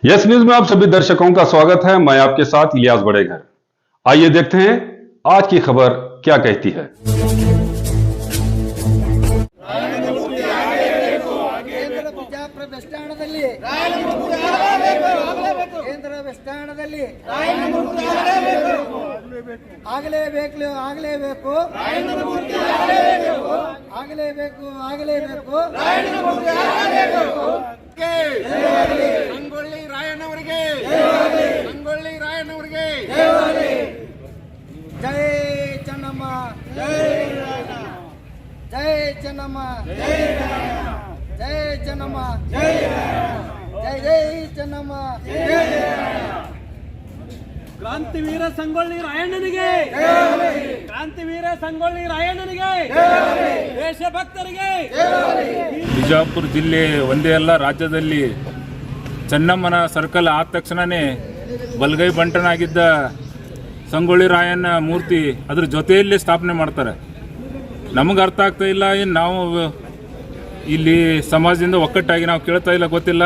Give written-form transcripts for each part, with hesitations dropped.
Yes news में आप सभी दर्शकों का स्वागत है। मैं आपके साथ इलियास बड़ेघर। आइए देखते हैं आज की खबर क्या कहती है। ಸಂಗೊಳ್ಳಿ ರಾಯಣ್ಣವರಿಗೆ ಸಂಗೊಳ್ಳಿ ರಾಯಣ್ಣವರಿಗೆ ಜೈ ಚೆನ್ನಮ್ಮ ಜೈ ಚೆನ್ನಮ್ಮ ಜೈ ಚೆನ್ನಮ್ಮ ಜೈ ಜೈ ಚೆನ್ನಮ್ಮ ಕ್ರಾಂತಿವೀರ ಸಂಗೊಳ್ಳಿ ರಾಯಣ್ಣನಿಗೆ ಕ್ರಾಂತಿವೀರ ಸಂಗೊಳ್ಳಿ ರಾಯಣ್ಣನಿಗೆ ದೇಶಭಕ್ತರಿಗೆ ಬಿಜಾಪುರ ಜಿಲ್ಲೆ ಒಂದೇ ಅಲ್ಲ, ರಾಜ್ಯದಲ್ಲಿ ಚೆನ್ನಮ್ಮನ ಸರ್ಕಲ್ ಆದ ತಕ್ಷಣವೇ ಬಲಗೈ ಬಂಟನಾಗಿದ್ದ ಸಂಗೊಳ್ಳಿ ರಾಯಣ್ಣ ಮೂರ್ತಿ ಅದ್ರ ಜೊತೆಯಲ್ಲಿ ಸ್ಥಾಪನೆ ಮಾಡ್ತಾರೆ. ನಮಗೆ ಅರ್ಥ ಆಗ್ತಾ ಇಲ್ಲ, ಏನು ನಾವು ಇಲ್ಲಿ ಸಮಾಜದಿಂದ ಒಕ್ಕಟ್ಟಾಗಿ ನಾವು ಕೇಳ್ತಾ ಇಲ್ಲ ಗೊತ್ತಿಲ್ಲ.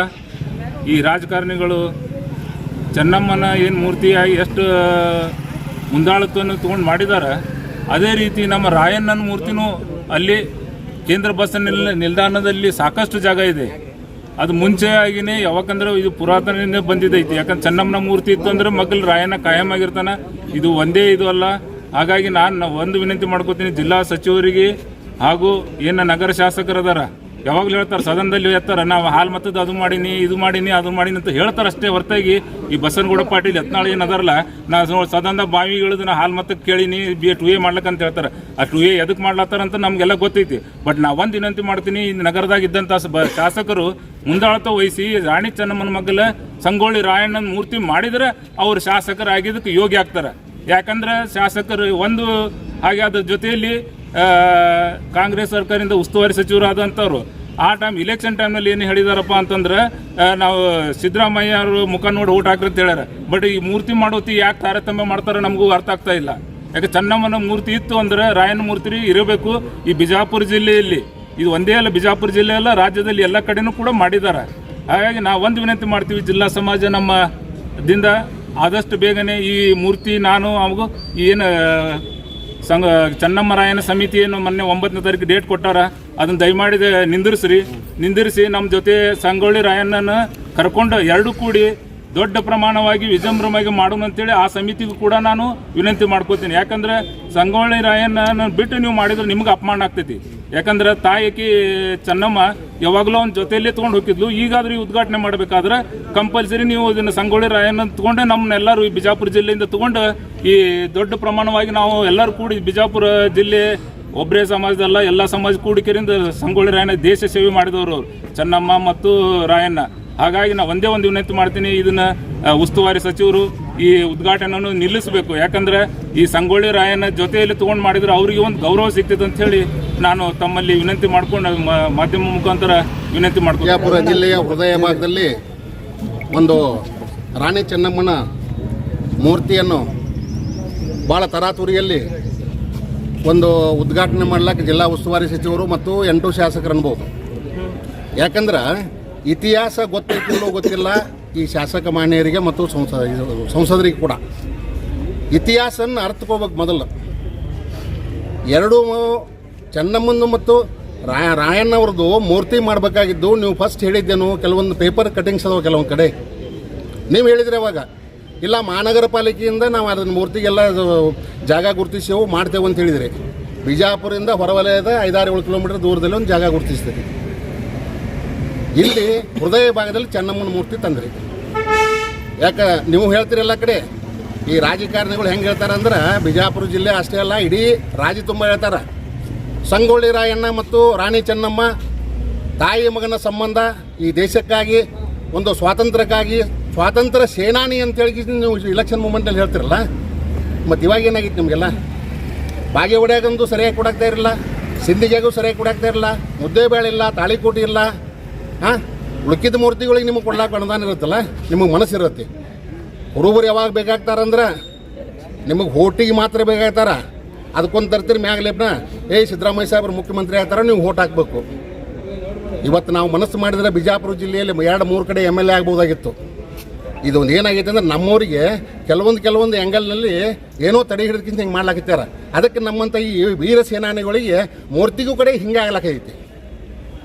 ಈ ರಾಜಕಾರಣಿಗಳು ಚೆನ್ನಮ್ಮನ ಏನು ಮೂರ್ತಿಯಾಗಿ ಎಷ್ಟು ಮುಂದಾಳತ್ವವನ್ನು ತೊಗೊಂಡು ಮಾಡಿದ್ದಾರೆ, ಅದೇ ರೀತಿ ನಮ್ಮ ರಾಯಣ್ಣನ ಮೂರ್ತಿನೂ ಅಲ್ಲಿ ಕೇಂದ್ರ ಬಸ್ ನಿಲ್ದಾಣದಲ್ಲಿ ಸಾಕಷ್ಟು ಜಾಗ ಇದೆ. ಅದು ಮುಂಚೆ ಆಗಿನೇ ಯಾವಾಗಂದ್ರೆ ಇದು ಪುರಾತನದಿಂದ ಬಂದಿದ್ದೈತಿ. ಯಾಕಂದ್ರೆ ಚೆನ್ನಮ್ಮನ ಮೂರ್ತಿ ಇತ್ತು ಅಂದ್ರೆ ಮಗ್ಲು ರಾಯಣ್ಣ ಕಾಯಂ ಆಗಿರ್ತಾನೆ. ಇದು ಒಂದೇ ಇದು ಅಲ್ಲ. ಹಾಗಾಗಿ ನಾನು ಒಂದು ವಿನಂತಿ ಮಾಡ್ಕೋತೀನಿ, ಜಿಲ್ಲಾ ಸಚಿವರಿಗೆ ಹಾಗೂ ಏನು ನಗರ ಶಾಸಕರದಾರ ಯಾವಾಗಲೂ ಹೇಳ್ತಾರೆ, ಸದನದಲ್ಲಿ ಹೇಳ್ತಾರೆ ನಾವು ಹಾಲು ಮತ್ತದ ಅದು ಮಾಡೀನಿ ಇದು ಮಾಡೀನಿ ಅದು ಮಾಡೀನಿ ಅಂತ ಹೇಳ್ತಾರೆ ಅಷ್ಟೇ ಹೊರತಾಗಿ ಈ ಬಸನಗೌಡ ಪಾಟೀಲ್ ಯತ್ನಾಳ್ ಏನದಾರಲ್ಲ, ನಾ ಸದನದ ಬಾವಿ ಇಳಿದು ನಾ ಹಾಲು ಮತ್ತಕ್ಕೆ ಕೇಳೀನಿ ಟು ಎ ಮಾಡ್ಲಕ್ಕಂತ ಹೇಳ್ತಾರೆ. ಆ ಟು ಎ ಎದಕ್ಕೆ ಮಾಡ್ಲತ್ತಾರಂತ ನಮಗೆಲ್ಲ ಗೊತ್ತೈತಿ. ಬಟ್ ನಾ ಒಂದು ವಿನಂತಿ ಮಾಡ್ತೀನಿ, ಈ ನಗರದಾಗ ಇದ್ದಂಥ ಶಾಸಕರು ಮುಂದಾಳತ್ವ ವಹಿಸಿ ರಾಣಿ ಚೆನ್ನಮ್ಮನ ಮಗ್ಗಲ ಸಂಗೊಳ್ಳಿ ರಾಯಣ್ಣನ ಮೂರ್ತಿ ಮಾಡಿದ್ರೆ ಅವ್ರು ಶಾಸಕರಾಗಿದ್ದಕ್ಕೆ ಯೋಗ್ಯ ಆಗ್ತಾರೆ. ಯಾಕಂದ್ರೆ ಶಾಸಕರು ಒಂದು ಹಾಗೆ ಅದ್ರ ಜೊತೆಯಲ್ಲಿ ಕಾಂಗ್ರೆಸ್ ಸರ್ಕಾರದಿಂದ ಉಸ್ತುವಾರಿ ಸಚಿವರಾದಂಥವ್ರು ಆ ಟೈಮ್ ಇಲೆಕ್ಷನ್ ಟೈಮ್ನಲ್ಲಿ ಏನು ಹೇಳಿದಾರಪ್ಪ ಅಂತಂದ್ರೆ, ನಾವು ಸಿದ್ದರಾಮಯ್ಯ ಅವರು ಮುಖ ನೋಡಿ ಓಟ್ ಹಾಕ್ರಿ ಅಂತ ಹೇಳ್ಯಾರ. ಬಟ್ ಈ ಮೂರ್ತಿ ಮಾಡೋತಿ ಯಾಕೆ ತಾರತಮ್ಯ ಮಾಡ್ತಾರೆ ನಮಗೂ ಅರ್ಥ ಆಗ್ತಾ ಇಲ್ಲ. ಯಾಕೆ ಚೆನ್ನಮ್ಮನ ಮೂರ್ತಿ ಇತ್ತು ಅಂದ್ರೆ ರಾಯಣ್ಣ ಮೂರ್ತಿ ಇರಬೇಕು. ಈ ಬಿಜಾಪುರ ಜಿಲ್ಲೆಯಲ್ಲಿ ಇದು ಒಂದೇ ಅಲ್ಲ, ಬಿಜಾಪುರ ಜಿಲ್ಲೆ ಅಲ್ಲ, ರಾಜ್ಯದಲ್ಲಿ ಎಲ್ಲ ಕಡೆನೂ ಕೂಡ ಮಾಡಿದ್ದಾರೆ. ಹಾಗಾಗಿ ನಾವು ಒಂದು ವಿನಂತಿ ಮಾಡ್ತೀವಿ, ಜಿಲ್ಲಾ ಸಮಾಜ ನಮ್ಮದಿಂದ ಆದಷ್ಟು ಬೇಗನೆ ಈ ಮೂರ್ತಿ ನಾನು ಅವಾಗೂ ಏನು ಚೆನ್ನಮ್ಮ ರಾಯಣ್ಣ ಸಮಿತಿ ಏನು ಮೊನ್ನೆ 9ನೇ ತಾರೀಕು ಡೇಟ್ ಕೊಟ್ಟಾರ, ಅದನ್ನು ದಯಮಾಡಿ ನಿಂದಿರಿಸಿ ನಮ್ಮ ಜೊತೆ ಸಂಗೊಳ್ಳಿ ರಾಯಣ್ಣನ ಕರ್ಕೊಂಡು ಎರಡೂ ಕೂಡಿ ದೊಡ್ಡ ಪ್ರಮಾಣವಾಗಿ ವಿಜೃಂಭಣೆಯಾಗಿ ಮಾಡೋಣ ಅಂತೇಳಿ ಆ ಸಮಿತಿಗೂ ಕೂಡ ನಾನು ವಿನಂತಿ ಮಾಡ್ಕೋತೀನಿ. ಯಾಕಂದ್ರೆ ಸಂಗೊಳ್ಳಿ ರಾಯಣ್ಣನ ಬಿಟ್ಟು ನೀವು ಮಾಡಿದ್ರೆ ನಿಮ್ಗೆ ಅಪಮಾನ ಆಗ್ತೈತಿ. ಯಾಕಂದ್ರೆ ತಾಯಿಕಿ ಚೆನ್ನಮ್ಮ ಯಾವಾಗಲೂ ಒಂದು ಜೊತೆಯಲ್ಲೇ ತೊಗೊಂಡು ಹೋಗಿದ್ಲು. ಈಗಾದರೂ ಈ ಉದ್ಘಾಟನೆ ಮಾಡಬೇಕಾದ್ರೆ ಕಂಪಲ್ಸರಿ ನೀವು ಇದನ್ನು ಸಂಗೊಳ್ಳಿ ರಾಯಣ್ಣ ತೊಗೊಂಡೆ ನಮ್ಮನ್ನೆಲ್ಲರೂ ಈ ಬಿಜಾಪುರ ಜಿಲ್ಲೆಯಿಂದ ತೊಗೊಂಡು ಈ ದೊಡ್ಡ ಪ್ರಮಾಣವಾಗಿ ನಾವು ಎಲ್ಲರೂ ಕೂಡಿ ಬಿಜಾಪುರ ಜಿಲ್ಲೆ ಒಬ್ಬರೇ ಸಮಾಜದಲ್ಲ ಎಲ್ಲ ಸಮಾಜ ಕೂಡಿಕೆರಿಂದ ಸಂಗೊಳ್ಳಿ ರಾಯಣ್ಣ ದೇಶ ಸೇವೆ ಮಾಡಿದವರು ಅವರು ಚೆನ್ನಮ್ಮ ಮತ್ತು ರಾಯಣ್ಣ. ಹಾಗಾಗಿ ನಾನು ಒಂದೇ ಒಂದು ವಿನಂತಿ ಮಾಡ್ತೀನಿ, ಇದನ್ನು ಉಸ್ತುವಾರಿ ಸಚಿವರು ಈ ಉದ್ಘಾಟನೆಯನ್ನು ನಿಲ್ಲಿಸಬೇಕು. ಯಾಕಂದರೆ ಈ ಸಂಗೊಳ್ಳಿ ರಾಯಣ್ಣ ಜೊತೆಯಲ್ಲಿ ತೊಗೊಂಡು ಮಾಡಿದ್ರೆ ಅವರಿಗೆ ಒಂದು ಗೌರವ ಸಿಗ್ತದೆ ಅಂತ ಹೇಳಿ ನಾನು ತಮ್ಮಲ್ಲಿ ವಿನಂತಿ ಮಾಡ್ಕೊಂಡು ಮಾಧ್ಯಮ ಮುಖಾಂತರ ವಿನಂತಿ ಮಾಡ್ಕೊಂಡು ಬಿಜಾಪುರ ಜಿಲ್ಲೆಯ ಹೃದಯ ಭಾಗದಲ್ಲಿ ಒಂದು ರಾಣಿ ಚೆನ್ನಮ್ಮನ ಮೂರ್ತಿಯನ್ನು ಭಾಳ ತರಾತುರಿಯಲ್ಲಿ ಒಂದು ಉದ್ಘಾಟನೆ ಮಾಡ್ಲಿಕ್ಕೆ ಜಿಲ್ಲಾ ಉಸ್ತುವಾರಿ ಸಚಿವರು ಮತ್ತು 8 ಶಾಸಕರು ಅನ್ಬೋದು. ಯಾಕಂದ್ರೆ ಇತಿಹಾಸ ಗೊತ್ತಿಲ್ಲ ಈ ಶಾಸಕ ಮಾನ್ಯರಿಗೆ ಮತ್ತು ಸಂಸದರಿಗೆ ಕೂಡ ಇತಿಹಾಸನ ಅರ್ಥಕೋಬೇಕು. ಮೊದಲು ಎರಡು ಚೆನ್ನಮ್ಮನ ಮತ್ತು ರಾಯಣ್ಣವ್ರದ್ದು ಮೂರ್ತಿ ಮಾಡಬೇಕಾಗಿದ್ದು ನೀವು ಫಸ್ಟ್ ಹೇಳಿದ್ದೇನು, ಕೆಲವೊಂದು ಪೇಪರ್ ಕಟಿಂಗ್ಸ್ ಅದಾವೆ ಕೆಲವೊಂದು ಕಡೆ. ನೀವು ಹೇಳಿದ್ರಿ ಅವಾಗ ಇಲ್ಲ ಮಹಾನಗರ ಪಾಲಿಕೆಯಿಂದ ನಾವು ಅದನ್ನು ಮೂರ್ತಿಗೆಲ್ಲ ಜಾಗ ಗುರುತಿಸೇವು ಮಾಡ್ತೇವೆ ಅಂತ ಹೇಳಿದ್ರಿ. ಬಿಜಾಪುರದಿಂದ ಹೊರವಲಯದ 5-7 ಕಿಲೋಮೀಟರ್ ದೂರದಲ್ಲಿ ಒಂದು ಜಾಗ ಗುರುತಿಸ್ತೀರಿ. ಇಲ್ಲಿ ಹೃದಯ ಭಾಗದಲ್ಲಿ ಚೆನ್ನಮ್ಮನ ಮೂರ್ತಿ ತಂದ್ರಿ. ಯಾಕೆ ನೀವು ಹೇಳ್ತೀರಿ ಎಲ್ಲ ಕಡೆ ಈ ರಾಜಕಾರಣಿಗಳು ಹೆಂಗೆ ಹೇಳ್ತಾರೆ ಅಂದ್ರೆ, ಬಿಜಾಪುರ ಜಿಲ್ಲೆ ಅಷ್ಟೇ ಅಲ್ಲ ಇಡೀ ರಾಜ್ಯ ತುಂಬ ಹೇಳ್ತಾರೆ, ಸಂಗೊಳ್ಳಿ ರಾಯಣ್ಣ ಮತ್ತು ರಾಣಿ ಚೆನ್ನಮ್ಮ ತಾಯಿ ಮಗನ ಸಂಬಂಧ, ಈ ದೇಶಕ್ಕಾಗಿ ಒಂದು ಸ್ವಾತಂತ್ರ್ಯ ಸೇನಾನಿ ಅಂತೇಳಿ ನೀವು ಇಲೆಕ್ಷನ್ ಮೂಮೆಂಟಲ್ಲಿ ಹೇಳ್ತಿರಲ್ಲ. ಮತ್ತು ಇವಾಗ ಏನಾಗಿತ್ತು ನಿಮಗೆಲ್ಲ, ಬಾಗೆ ಹೊಡ್ಯಾಗಂದು ಸರಿಯಾಗಿ ಕೊಡಾಕ್ತಾ ಇರಲಿಲ್ಲ, ಸಿಂಧಿಗೆಗೂ ಸರಿಯಾಗಿ ಕೊಡಾಕ್ತಾ ಇರಲಿಲ್ಲ, ಮುದ್ದೆ ಬೇಳೆ ಇಲ್ಲ, ತಾಳಿಕೋಟಿ ಇಲ್ಲ. ಉಳ್ಕಿದ ಮೂರ್ತಿಗಳಿಗೆ ನಿಮಗೆ ಕೊಡ್ಲಾಕ ಅನುದಾನ ಇರುತ್ತಲ್ಲ, ನಿಮಗೆ ಮನಸ್ಸಿರುತ್ತೆ. ಹುಡುಗರು ಯಾವಾಗ ಬೇಕಾಗ್ತಾರಂದ್ರೆ ನಿಮಗೆ ಹೋಟಿಗೆ ಮಾತ್ರ ಬೇಕಾಗ್ತಾರ, ಅದಕ್ಕೊಂದು ತರ್ತೀರಿ ಮ್ಯಾಗಲೇಪ್ನ ಸಿದ್ದರಾಮಯ್ಯ ಸಾಹೇಬ್ರು ಮುಖ್ಯಮಂತ್ರಿ ಆಗ್ತಾರೆ, ನೀವು ಓಟ್ ಹಾಕಬೇಕು. ಇವತ್ತು ನಾವು ಮನಸ್ಸು ಮಾಡಿದರೆ ಬಿಜಾಪುರ ಜಿಲ್ಲೆಯಲ್ಲಿ 2-3 ಕಡೆ MLA ಆಗ್ಬೋದಾಗಿತ್ತು. ಇದೊಂದು ಏನಾಗೈತೆ ಅಂದ್ರೆ ನಮ್ಮವರಿಗೆ ಕೆಲವೊಂದು ಆ್ಯಂಗಲ್ನಲ್ಲಿ ಏನೋ ತಡೆ ಹಿಡಿದಕ್ಕಿಂತ ಹಿಂಗೆ ಮಾಡ್ಲಾಕತ್ಯಾರ. ಅದಕ್ಕೆ ನಮ್ಮಂಥ ಈ ವೀರ ಸೇನಾನಿಗಳಿಗೆ ಮೂರ್ತಿಗೂ ಕಡೆ ಹಿಂಗೆ ಆಗ್ಲಾಕೈತಿ.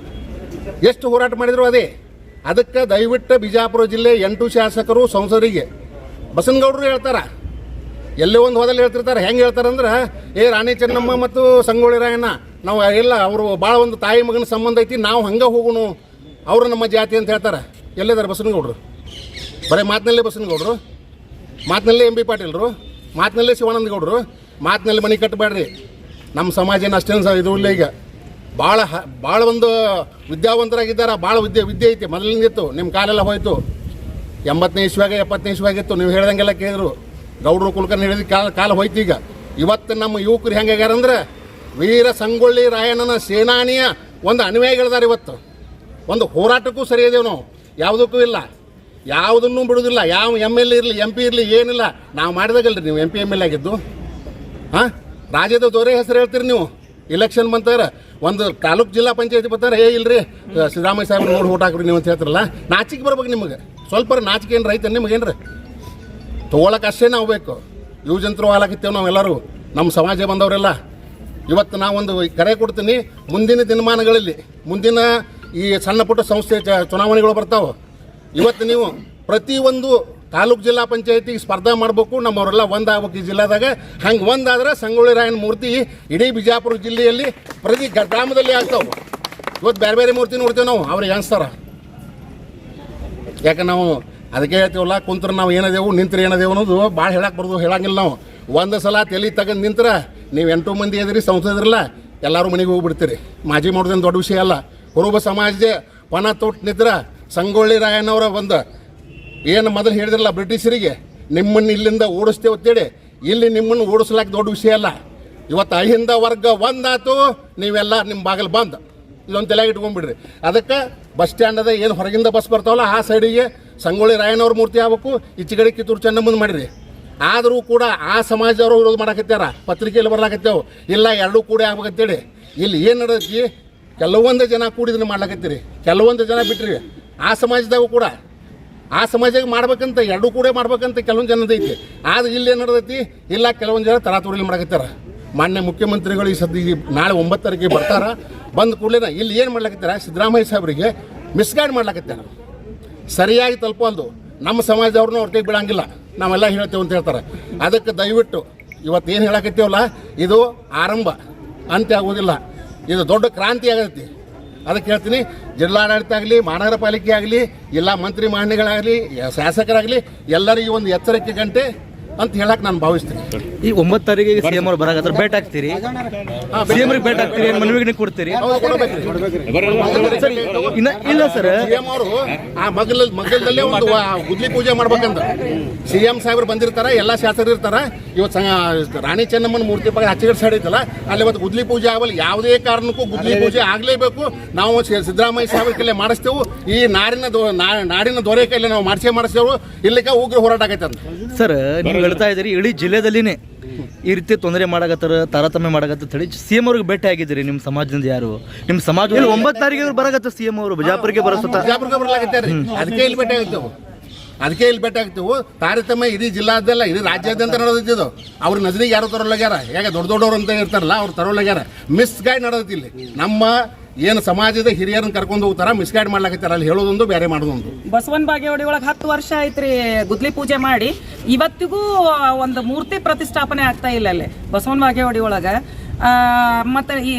ಎಷ್ಟು ಹೋರಾಟ ಮಾಡಿದ್ರು ಅದೇ. ಅದಕ್ಕೆ ದಯವಿಟ್ಟು ಬಿಜಾಪುರ ಜಿಲ್ಲೆ 8 ಶಾಸಕರು ಸಂಸದರಿಗೆ ಬಸನಗೌಡರು ಹೇಳ್ತಾರೆ, ಎಲ್ಲೇ ಒಂದು ಹೋದಲ್ಲಿ ಹೇಳ್ತಿರ್ತಾರೆ. ಹೆಂಗೆ ಹೇಳ್ತಾರಂದ್ರೆ, ರಾಣಿ ಚೆನ್ನಮ್ಮ ಮತ್ತು ಸಂಗೊಳ್ಳಿ ರಾಯಣ್ಣ ನಾವು ಎಲ್ಲ ಅವರು ಭಾಳ ಒಂದು ತಾಯಿ ಮಗನ ಸಂಬಂಧ ಐತಿ, ನಾವು ಹಂಗೆ ಹೋಗೋಣ, ಅವರು ನಮ್ಮ ಜಾತಿ ಅಂತ ಹೇಳ್ತಾರೆ. ಎಲ್ಲಿದ್ದಾರೆ ಬಸನಗೌಡರು? ಬರೀ ಮಾತಿನಲ್ಲೇ ಬಸನಗೌಡರು, ಮಾತಿನಲ್ಲೇ ಎಂ ಬಿ ಪಾಟೀಲ್ರು, ಮಾತಿನಲ್ಲೇ ಶಿವಾನಂದ ಗೌಡರು, ಮಾತಿನಲ್ಲಿ ಮನೆ ಕಟ್ಟಬೇಡ್ರಿ. ನಮ್ಮ ಸಮಾಜನ ಅಷ್ಟೇನು ಇದು ಇಲ್ಲ. ಈಗ ಭಾಳ ಒಂದು ವಿದ್ಯಾವಂತರಾಗಿದ್ದಾರೆ, ಭಾಳ ವಿದ್ಯೆ ಐತಿ. ಮೊದಲಿನಿಂದಿತ್ತು, ನಿಮ್ಮ ಕಾಲೆಲ್ಲ ಹೋಯ್ತು. 80ನೇ ಇಸ್ವಿಯಾಗ 70ನೇ ಇಸ್ವಿಯಾಗಿತ್ತು. ನೀವು ಹೇಳ್ದಂಗೆಲ್ಲ ಕೇಳಿದ್ರು, ಗೌಡರು ಕುಲಕರ್ಣಿ ಹೇಳಿದ ಕಾಲ ಹೋಯ್ತು. ಈಗ ಇವತ್ತು ನಮ್ಮ ಯುವಕರು ಹೆಂಗಾಗ್ಯಾರಂದ್ರೆ ವೀರ ಸಂಗೊಳ್ಳಿ ರಾಯಣ್ಣನ ಸೇನಾನಿಯ ಒಂದು ಅನ್ವಯಗಳಿದ್ದಾರೆ. ಇವತ್ತು ಒಂದು ಹೋರಾಟಕ್ಕೂ ಸರಿ ಇದ್ದೇವೆ ನಾವು, ಯಾವುದಕ್ಕೂ ಇಲ್ಲ, ಯಾವುದನ್ನು ಬಿಡೋದಿಲ್ಲ. ಯಾವ MLA ಇರಲಿ MP ಇರಲಿ ಏನಿಲ್ಲ. ನಾವು ಮಾಡಿದಾಗಲ್ರಿ ನೀವು MP MLA ಆಗಿದ್ದು. ಹಾಂ, ರಾಜ್ಯದ ದೊರೆ ಹೆಸರು ಹೇಳ್ತೀರಿ ನೀವು. ಇಲೆಕ್ಷನ್ ಬಂತಾರೆ, ಒಂದು ತಾಲೂಕು ಜಿಲ್ಲಾ ಪಂಚಾಯತಿ ಬರ್ತಾರೆ, ಇಲ್ರಿ ಸಿದ್ದರಾಮಯ್ಯ ಸಾಹೇಬ್ರು ನೋಡಿ ಓಟ್ ಹಾಕ್ರಿ ನೀವು ಅಂತ ಹೇಳ್ತಾರಲ್ಲ. ನಾಚಿಕೆ ಬರ್ಬೇಕು ನಿಮಗೆ, ಸ್ವಲ್ಪ ನಾಚಿಕೆ ಏನು ರೈತ ನಿಮಗೇನ್ರಿ? ತೊಗೊಳಕ್ಕೆ ಅಷ್ಟೇ ನಾವು ಬೇಕು. ಯುವಜಂತರು ಹಾಲಾಕಿತ್ತೇವೆ ನಾವೆಲ್ಲರೂ, ನಮ್ಮ ಸಮಾಜ ಬಂದವರೆಲ್ಲ. ಇವತ್ತು ನಾವೊಂದು ಕರೆ ಕೊಡ್ತೀನಿ, ಮುಂದಿನ ದಿನಮಾನಗಳಲ್ಲಿ ಮುಂದಿನ ಈ ಸಣ್ಣ ಪುಟ್ಟ ಸಂಸ್ಥೆ ಚುನಾವಣೆಗಳು ಬರ್ತಾವೆ. ಇವತ್ತು ನೀವು ಪ್ರತಿಯೊಂದು ತಾಲೂಕು ಜಿಲ್ಲಾ ಪಂಚಾಯತಿಗೆ ಸ್ಪರ್ಧೆ ಮಾಡಬೇಕು. ನಮ್ಮವರೆಲ್ಲ ಒಂದಾಗಬೇಕು ಈ ಜಿಲ್ಲಾದಾಗ. ಹಂಗೆ ಒಂದಾದ್ರೆ ಸಂಗೊಳ್ಳಿ ರಾಯಣ್ಣ ಮೂರ್ತಿ ಇಡೀ ಬಿಜಾಪುರ ಜಿಲ್ಲೆಯಲ್ಲಿ ಪ್ರತಿ ಗ್ರಾಮದಲ್ಲಿ ಆಗ್ತಾವೆ. ಇವತ್ತು ಬೇರೆ ಬೇರೆ ಮೂರ್ತಿ ನೋಡ್ತೇವೆ ನಾವು, ಅವ್ರಿಗೆ ಅನಿಸ್ತಾರ. ಯಾಕೆ ನಾವು ಅದಕ್ಕೆ ಹೇಳ್ತೀವಲ್ಲ, ಕುಂತ್ರೆ ನಾವು ಏನದೇವು, ನಿಂತ್ರೆ ಏನದೇವು ಅನ್ನೋದು ಭಾಳ ಹೇಳಕ್ಕೆ ಬರ್ದು ಹೇಳಂಗಿಲ್ಲ ನಾವು. ಒಂದು ಸಲ ತಲೆ ತೆಗೆದು ನಿಂತ್ರೆ ನೀವು 8 ಮಂದಿ ಎದ್ರಿ ಸಂಸದರಲ್ಲ, ಎಲ್ಲರೂ ಮನೆಗೆ ಹೋಗ್ಬಿಡ್ತೀರಿ. ಮಾಜಿ ಮಾಡೋದೇನು ದೊಡ್ಡ ವಿಷಯ ಅಲ್ಲ. ಕುರುಬ ಸಮಾಜ ಪಣ ತೊಟ್ಟು ನಿಂತ್ರ ಸಂಗೊಳ್ಳಿ ರಾಯಣ್ಣವರ ಒಂದು ಏನು ಮೊದಲು ಹೇಳಿದ್ರಲ್ಲ ಬ್ರಿಟಿಷರಿಗೆ, ನಿಮ್ಮನ್ನು ಇಲ್ಲಿಂದ ಓಡಿಸ್ತೇವೆ ಅಂತೇಳಿ, ಇಲ್ಲಿ ನಿಮ್ಮನ್ನು ಓಡಿಸ್ಲಾಕ ದೊಡ್ಡ ವಿಷಯ ಅಲ್ಲ. ಇವತ್ತು ಅಹಿಂದ ವರ್ಗ ಒಂದಾತು, ನೀವೆಲ್ಲ ನಿಮ್ಮ ಬಾಗಿಲು ಬಂದು ಇದೊಂದು ತಲೆಗೆ ಇಟ್ಕೊಂಡ್ಬಿಡ್ರಿ. ಅದಕ್ಕೆ ಬಸ್ ಸ್ಟ್ಯಾಂಡದ ಏನು ಹೊರಗಿಂದ ಬಸ್ ಬರ್ತಾವಲ್ಲ ಆ ಸೈಡಿಗೆ ಸಂಗೊಳ್ಳಿ ರಾಯಣ್ಣವ್ರ ಮೂರ್ತಿ ಆಗ್ಬೇಕು, ಈಚೆಗಡೆ ಕಿತ್ತೂರು ಚೆನ್ನಮ್ಮನ ಮಾಡಿರಿ. ಆದರೂ ಕೂಡ ಆ ಸಮಾಜದವರು ವಿರೋಧ ಮಾಡಕತ್ಯಾರ, ಪತ್ರಿಕೆಯಲ್ಲಿ ಬರ್ಲಾಕತ್ತೇವೆ, ಇಲ್ಲ ಎರಡೂ ಕೂಡ ಆಗ್ಬೇಕಂತೇಳಿ. ಇಲ್ಲಿ ಏನು ನಡೆದೈತಿ, ಕೆಲವೊಂದು ಜನ ಕೂಡಿದ್ರೆ ಮಾಡ್ಲಾಕತ್ತೀರಿ, ಕೆಲವೊಂದು ಜನ ಬಿಟ್ರಿ. ಆ ಸಮಾಜದಾಗೂ ಕೂಡ ಆ ಸಮಾಜಕ್ಕೆ ಮಾಡ್ಬೇಕಂತ, ಎರಡೂ ಕೂಡ ಮಾಡ್ಬೇಕಂತ ಕೆಲವೊಂದು ಜನದೈತಿ. ಆದ್ರೆ ಇಲ್ಲಿ ಏನು ನಡೆದೈತಿ, ಇಲ್ಲ ಕೆಲವೊಂದು ಜನ ತರಾತುರಿಲಿ ಮಾಡಕತ್ತಾರ. ಮಾನ್ಯ ಮುಖ್ಯಮಂತ್ರಿಗಳು ಈ ಸದ್ಯ ನಾಳೆ 9 ತಾರೀಕಿಗೆ ಬರ್ತಾರ. ಬಂದ ಕೂಡಲೇ ಇಲ್ಲಿ ಏನು ಮಾಡ್ಲಾಕತ್ತಾರ, ಸಿದ್ದರಾಮಯ್ಯ ಸಾಹೇಬರಿಗೆ ಮಿಸ್ಗೈಡ್ ಮಾಡ್ಲಾಕತ್ತಾರ. ಸರಿಯಾಗಿ ತಲುಪಲ್ದು. ನಮ್ಮ ಸಮಾಜದವ್ರನ್ನೂ ಅವ್ರ ಕೈಗೆ ಬಿಡಂಗಿಲ್ಲ, ನಾವೆಲ್ಲ ಹೇಳ್ತೇವೆ ಅಂತ ಹೇಳ್ತಾರೆ. ಅದಕ್ಕೆ ದಯವಿಟ್ಟು ಇವತ್ತು ಏನು ಹೇಳಕತ್ತೀವಲ್ಲ, ಇದು ಆರಂಭ, ಅಂತ್ಯ ಆಗೋದಿಲ್ಲ. ಇದು ದೊಡ್ಡ ಕ್ರಾಂತಿ ಆಗೈತಿ. ಅದಕ್ಕೆ ಹೇಳ್ತೀನಿ, ಜಿಲ್ಲಾಡಳಿತ ಆಗಲಿ, ಮಹಾನಗರ ಪಾಲಿಕೆ ಆಗಲಿ, ಇಲ್ಲ ಮಂತ್ರಿ ಮಾನ್ಯಗಳಾಗಲಿ, ಶಾಸಕರಾಗಲಿ, ಎಲ್ಲರಿಗೂ ಒಂದು ಎಚ್ಚರಿಕೆ ಗಂಟೆ ಅಂತ ಹೇಳಕ್ ನಾನು ಭಾವಿಸ್ತೀನಿ. ಈ 9 ತಾರೀಕಿಗೆ CM ಅವ್ರು ಬರಾಕತ್ರ ಭೇಟಿ ಆಗ್ತೀರಿ, CM ಅವ್ರಿಗೆ ಭೇಟಿ ಆಗ್ತೀರಿ, ಮನವಿಗೆ ಕೊಡ್ತೀರಿ? ಇಲ್ಲ ಸರ್, CM ಅವರು ಆ ಮಗ್ಗಲದಲ್ಲೇ ಒಂದು ಗುದ್ಲಿ ಪೂಜೆ ಮಾಡ್ಬೇಕಂತ CM ಸಾಹೇಬ್ರು ಬಂದಿರ್ತಾರ, ಎಲ್ಲ ಶಾಸಕರು ಇರ್ತಾರ. ಇವತ್ತು ರಾಣಿ ಚೆನ್ನಮ್ಮನ ಮೂರ್ತಿ ಬಗ್ಗೆ ಹಚ್ಚಿಗಡೆ ಸೈಡ್ ಐತಲ್ಲ, ಅಲ್ಲಿ ಇವತ್ತು ಗುದ್ಲಿ ಪೂಜೆ ಆಗಲ್ಲ. ಯಾವುದೇ ಕಾರಣಕ್ಕೂ ಗುದ್ಲಿ ಪೂಜೆ ಆಗಲೇಬೇಕು. ನಾವು ಸಿದ್ದರಾಮಯ್ಯ ಸಾಹೇಬ್ರ ಕೈಲೇ ಮಾಡಿಸ್ತೇವೆ. ಈ ನಾಡಿನ ದೊರೆ ಕೈಲೇ ನಾವು ಮಾಡಿಸ್ತೇವೆ. ಇಲ್ಲಿಗೆ ಉಗ್ರ ಹೋರಾಟ ಆಗೈತೆ ಅಂತ ಸರ್ ನೀವು ಹೇಳ್ತಾ ಇದ್ದೀರಿ. ಇಡೀ ಜಿಲ್ಲೆದಲ್ಲಿನೇ ಈ ರೀತಿ ತೊಂದರೆ ಮಾಡಕತ್ತಾರ, ತಾರತಮ್ಯ ಮಾಡಕತ್ತ ಹೇಳಿ CM ಅವ್ರಿಗೆ ಭೇಟಿ ಆಗಿದ್ದೀರಿ. ನಿಮ್ಮ ಸಮಾಜದಿಂದ ಯಾರು ನಿಮ್ಮ ಸಮಾಜ 9 ತಾರೀಕಿಗೆ ಬರಾಕತ್ತ CM ಅವರು ಬಿಜಾಪುರಿಗೆ ಬಿಜಾಪುರಕ್ಕೆ ಬರ್ಲಾಕತ್ತಾರೆ. ಅದಕ್ಕೆ ಇಲ್ಲಿ ಭೇಟಿ ಆಗ್ತೇವೆ. ತಾರತಮ್ಯ ಇಡೀ ಜಿಲ್ಲಾದಲ್ಲ, ಇಡೀ ರಾಜ್ಯಾದ್ಯಂತ ನಡೆದಿದ್ದು. ಅವ್ರ ನಜರಿಗೆ ಯಾರು ತರೋಲಾಗ್ಯಾರ, ಹೇಗೆ ದೊಡ್ಡವ್ರು ಅಂತ ಇರ್ತಾರಲ್ಲ, ಅವ್ರು ತರೋಲಾಗ್ಯಾರ. ಮಿಸ್ಗೈಡ್ ನಡೆದೈತಿ. ಇಲ್ಲಿ ನಮ್ಮ ಏನು ಸಮಾಜದ ಹಿರಿಯರನ್ನ ಕರ್ಕೊಂಡು ಹೋಗ್ತಾರ, ಮಿಸ್ಗೈಡ್ ಮಾಡ್ಲಾಕತ್ತಾರ. ಅಲ್ಲಿ ಹೇಳೋದೊಂದು, ಬೇರೆ ಮಾಡೋದೊಂದು. ಬಸವನ ಬಾಗೇವಾಡಿ ಒಳಗೆ 10 ವರ್ಷ ಆಯ್ತ್ರಿ ಗುದ್ಲಿ ಪೂಜೆ ಮಾಡಿ, ಇವತ್ತಿಗೂ ಒಂದು ಮೂರ್ತಿ ಪ್ರತಿಷ್ಠಾಪನೆ ಆಗ್ತಾ ಇಲ್ಲ ಅಲ್ಲಿ ಬಸವನ ಬಾಗೇವಾಡಿ ಒಳಗೆ. ಮತ್ತು ಈ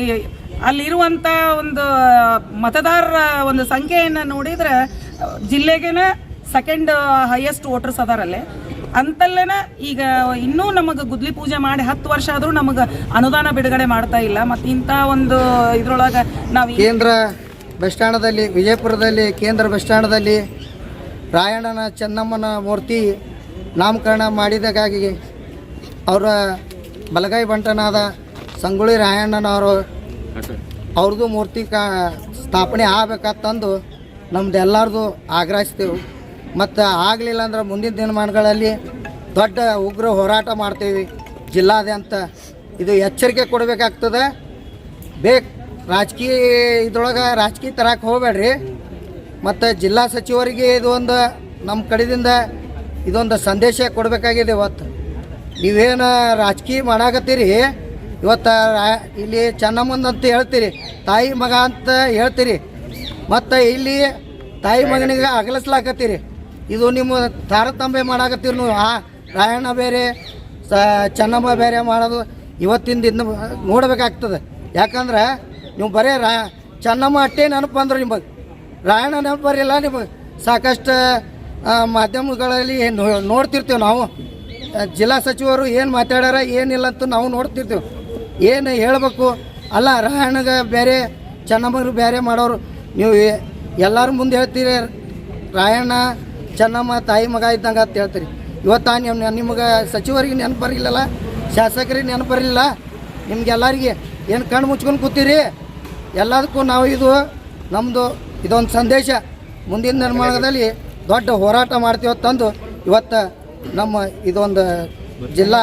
ಅಲ್ಲಿರುವಂಥ ಒಂದು ಮತದಾರರ ಒಂದು ಸಂಖ್ಯೆಯನ್ನು ನೋಡಿದ್ರೆ ಜಿಲ್ಲೆಗೇನ ಸೆಕೆಂಡ್ ಹೈಯೆಸ್ಟ್ ವೋಟರ್ಸ್ ಅದಾರಲ್ಲಿ. ಅಂತಲ್ಲೇನ ಈಗ ಇನ್ನೂ ನಮಗೆ ಗುದ್ಲಿ ಪೂಜೆ ಮಾಡಿ 10 ವರ್ಷ ಆದರೂ ನಮಗೆ ಅನುದಾನ ಬಿಡುಗಡೆ ಮಾಡ್ತಾ ಇಲ್ಲ. ಮತ್ತು ಇಂಥ ಒಂದು ಇದ್ರೊಳಗೆ ನಾವು ಕೇಂದ್ರ ಬಸ್ ಸ್ಟ್ಯಾಂಡದಲ್ಲಿ, ವಿಜಯಪುರದಲ್ಲಿ ಕೇಂದ್ರ ಬಸ್ ಸ್ಟ್ಯಾಂಡದಲ್ಲಿ ರಾಯಣ್ಣನ ಚೆನ್ನಮ್ಮನ ಮೂರ್ತಿ ನಾಮಕರಣ ಮಾಡಿದಾಗಿ ಅವರ ಬಲಗೈ ಬಂಟನಾದ ಸಂಗೊಳ್ಳಿ ರಾಯಣ್ಣನವರು ಅವ್ರದ್ದು ಮೂರ್ತಿ ಸ್ಥಾಪನೆ ಆಗಬೇಕಂತಂದು ನಮ್ದು ಎಲ್ಲರದು ಆಗ್ರಹಿಸ್ತೇವೆ. ಮತ್ತು ಆಗಲಿಲ್ಲ ಅಂದ್ರೆ ಮುಂದಿನ ದಿನಮಾನಗಳಲ್ಲಿ ದೊಡ್ಡ ಉಗ್ರ ಹೋರಾಟ ಮಾಡ್ತೀವಿ ಜಿಲ್ಲಾದ್ಯಂತ. ಇದು ಎಚ್ಚರಿಕೆ ಕೊಡಬೇಕಾಗ್ತದೆ. ರಾಜಕೀಯ ಇದ್ರೊಳಗೆ ರಾಜಕೀಯ ತರಕ್ಕೆ ಹೋಗಬೇಡ್ರಿ. ಮತ್ತು ಜಿಲ್ಲಾ ಸಚಿವರಿಗೆ ಇದು ಒಂದು ನಮ್ಮ ಕಡೆಯಿಂದ ಇದೊಂದು ಸಂದೇಶ ಕೊಡಬೇಕಾಗಿದೆ. ಇವತ್ತು ನೀವೇನು ರಾಜಕೀಯ ಮಾಡಾಕತ್ತೀರಿ, ಇವತ್ತು ಇಲ್ಲಿ ಚೆನ್ನಮ್ಮಂದಂತ ಹೇಳ್ತೀರಿ, ತಾಯಿ ಮಗ ಅಂತ ಹೇಳ್ತೀರಿ, ಮತ್ತು ಇಲ್ಲಿ ತಾಯಿ ಮಗನಿಗೆ ಅಗಲಿಸ್ಲಾಕತ್ತೀರಿ. ಇದು ನಿಮ್ಮ ತಾರತಮ್ಯ ಮಾಡಾಕತ್ತೀರಿ ನೀವು. ರಾಯಣ್ಣ ಬೇರೆ ಚೆನ್ನಮ್ಮ ಬೇರೆ ಮಾಡೋದು ಇವತ್ತಿಂದ ಇನ್ನು ನೋಡಬೇಕಾಗ್ತದೆ. ಯಾಕಂದ್ರೆ ನೀವು ಬರೀ ಚೆನ್ನಮ್ಮ ಅಷ್ಟೇ ನೆನಪು ಅಂದ್ರೆ ನಿಮಗೆ ರಾಯಣ್ಣ ನೆನಪು ಬರಲಿಲ್ಲ. ನಿಮಗೆ ಸಾಕಷ್ಟು ಮಾಧ್ಯಮಗಳಲ್ಲಿ ನೋಡ್ತಿರ್ತೀವಿ ನಾವು. ಜಿಲ್ಲಾ ಸಚಿವರು ಏನು ಮಾತಾಡ್ಯಾರ ಏನಿಲ್ಲ ಅಂತ ನಾವು ನೋಡ್ತಿರ್ತೀವಿ. ಏನು ಹೇಳಬೇಕು ಅಲ್ಲ, ರಾಯಣ್ಣಗೆ ಬೇರೆ ಚೆನ್ನಮ್ಮರು ಬೇರೆ ಮಾಡೋರು. ನೀವು ಎಲ್ಲರ ಮುಂದೆ ಹೇಳ್ತೀರಿ ರಾಯಣ್ಣ ಚೆನ್ನಮ್ಮ ತಾಯಿ ಮಗ ಇದ್ದಂಗೆ ಅಂತ ಹೇಳ್ತೀರಿ. ಇವತ್ತು ನಿಮಗೆ ಸಚಿವರಿಗೆ ನೆನಪು ಬರಲಿಲ್ಲಲ್ಲ, ಶಾಸಕರಿಗೆ ನೆನಪು ಬರಲಿಲ್ಲ, ನಿಮ್ಗೆಲ್ಲರಿಗೆ ಏನು ಕಣ್ಣು ಮುಚ್ಕೊಂಡು ಕೂತೀರಿ. ಎಲ್ಲದಕ್ಕೂ ನಾವು ಇದು ನಮ್ಮದು ಇದೊಂದು ಸಂದೇಶ, ಮುಂದಿನ ನಿರ್ಮಾಣದಲ್ಲಿ ದೊಡ್ಡ ಹೋರಾಟ ಮಾಡ್ತೀವತ್ತಂದು ಇವತ್ತು ನಮ್ಮ ಇದೊಂದು ಜಿಲ್ಲಾ